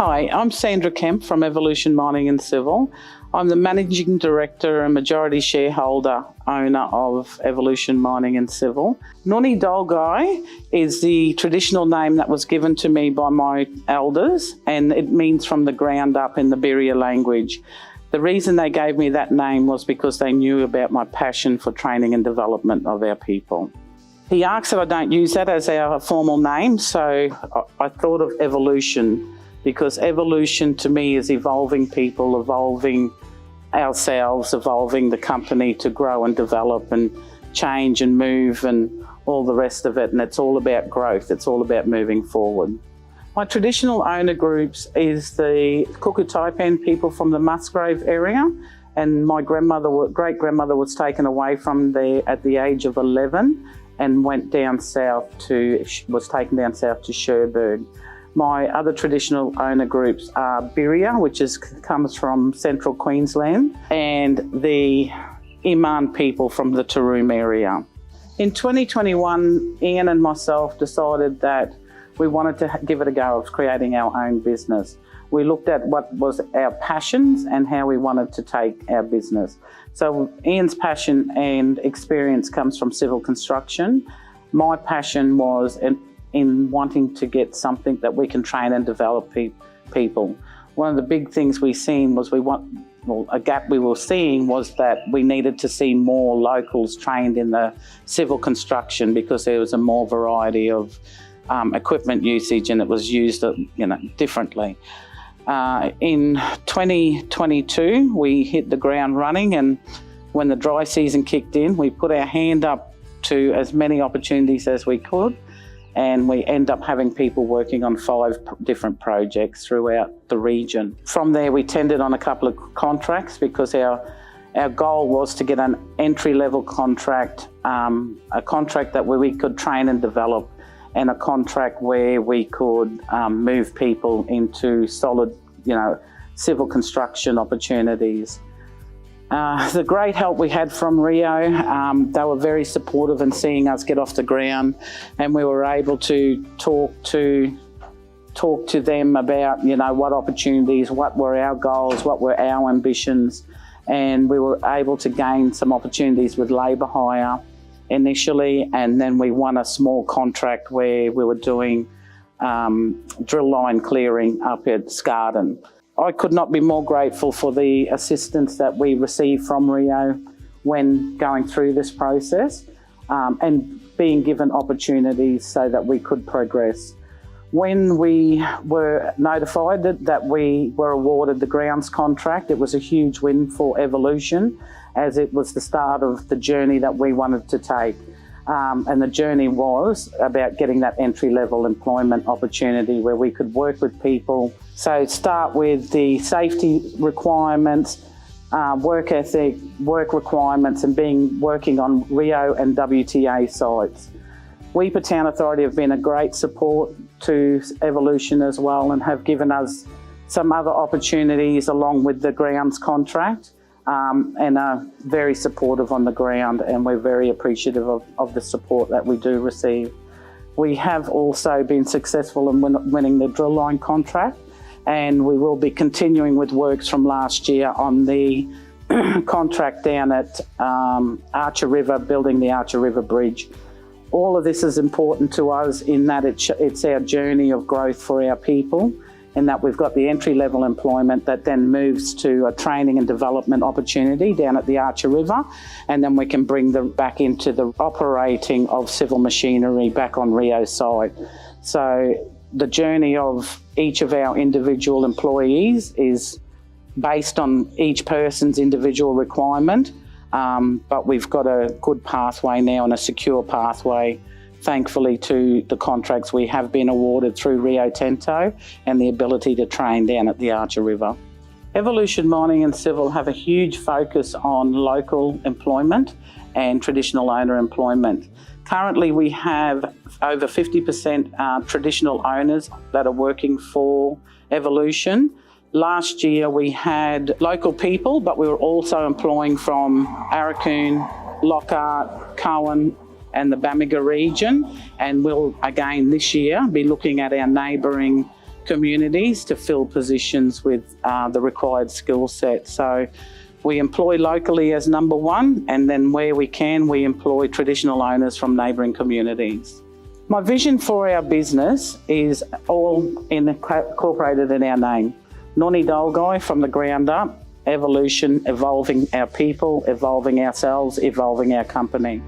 Hi, I'm Sandra Kemp from Evolution Mining and Civil. I'm the Managing Director and majority shareholder owner of Evolution Mining and Civil. Nuni Dolgai is the traditional name that was given to me by my elders, and it means from the ground up in the Birria language. The reason they gave me that name was because they knew about my passion for training and development of our people. He asks that I don't use that as our formal name, so I thought of evolution, because evolution to me is evolving people, evolving ourselves, evolving the company to grow and develop and change and move and all the rest of it. And it's all about growth. It's all about moving forward. My traditional owner groups is the Kuku-Taipan people from the Musgrave area. And my great-grandmother was taken away from there at the age of 11 and was taken down south to Cherbourg. My other traditional owner groups are Birria, which comes from central Queensland, and the Iman people from the Taroom area. In 2021, Ian and myself decided that we wanted to give it a go of creating our own business. We looked at what was our passions and how we wanted to take our business. So Ian's passion and experience comes from civil construction. My passion was in wanting to get something that we can train and develop people. One of the big things we seen was a gap we were seeing was that we needed to see more locals trained in the civil construction, because there was a more variety of equipment usage and it was used differently. In 2022, we hit the ground running, and when the dry season kicked in, we put our hand up to as many opportunities as we could, and we end up having people working on 5 different projects throughout the region. From there, we tendered on a couple of contracts because our goal was to get an entry-level contract, a contract where we could train and develop, and a contract where we could move people into solid, civil construction opportunities. The great help we had from Rio, they were very supportive in seeing us get off the ground, and we were able to talk to them about, what opportunities, what were our goals, what were our ambitions, and we were able to gain some opportunities with labour hire initially, and then we won a small contract where we were doing drill line clearing up at Scarden. I could not be more grateful for the assistance that we received from Rio when going through this process, and being given opportunities so that we could progress. When we were notified that we were awarded the grounds contract, it was a huge win for Evolution, as it was the start of the journey that we wanted to take. And the journey was about getting that entry-level employment opportunity where we could work with people. So start with the safety requirements, work ethic, work requirements, and working on Rio and WTA sites. Weipa Town Authority have been a great support to Evolution as well, and have given us some other opportunities along with the grounds contract. And are very supportive on the ground, and we're very appreciative of the support that we do receive. We have also been successful in winning the drill line contract, and we will be continuing with works from last year on the contract down at Archer River, building the Archer River Bridge. All of this is important to us in that it's our journey of growth for our people, in that we've got the entry-level employment that then moves to a training and development opportunity down at the Archer River, and then we can bring them back into the operating of civil machinery back on Rio site. So the journey of each of our individual employees is based on each person's individual requirement, but we've got a good pathway now and a secure pathway, thankfully, to the contracts we have been awarded through Rio Tinto and the ability to train down at the Archer River. Evolution Mining and Civil have a huge focus on local employment and traditional owner employment. Currently, we have over 50% traditional owners that are working for Evolution. Last year, we had local people, but we were also employing from Arakoon, Lockhart, Cowan, and the Bamaga region, and we'll again this year be looking at our neighbouring communities to fill positions with the required skill set. So we employ locally as number one, and then where we can, we employ traditional owners from neighbouring communities. My vision for our business is all incorporated in our name. Noni Dolgai, from the ground up, evolution, evolving our people, evolving ourselves, evolving our company.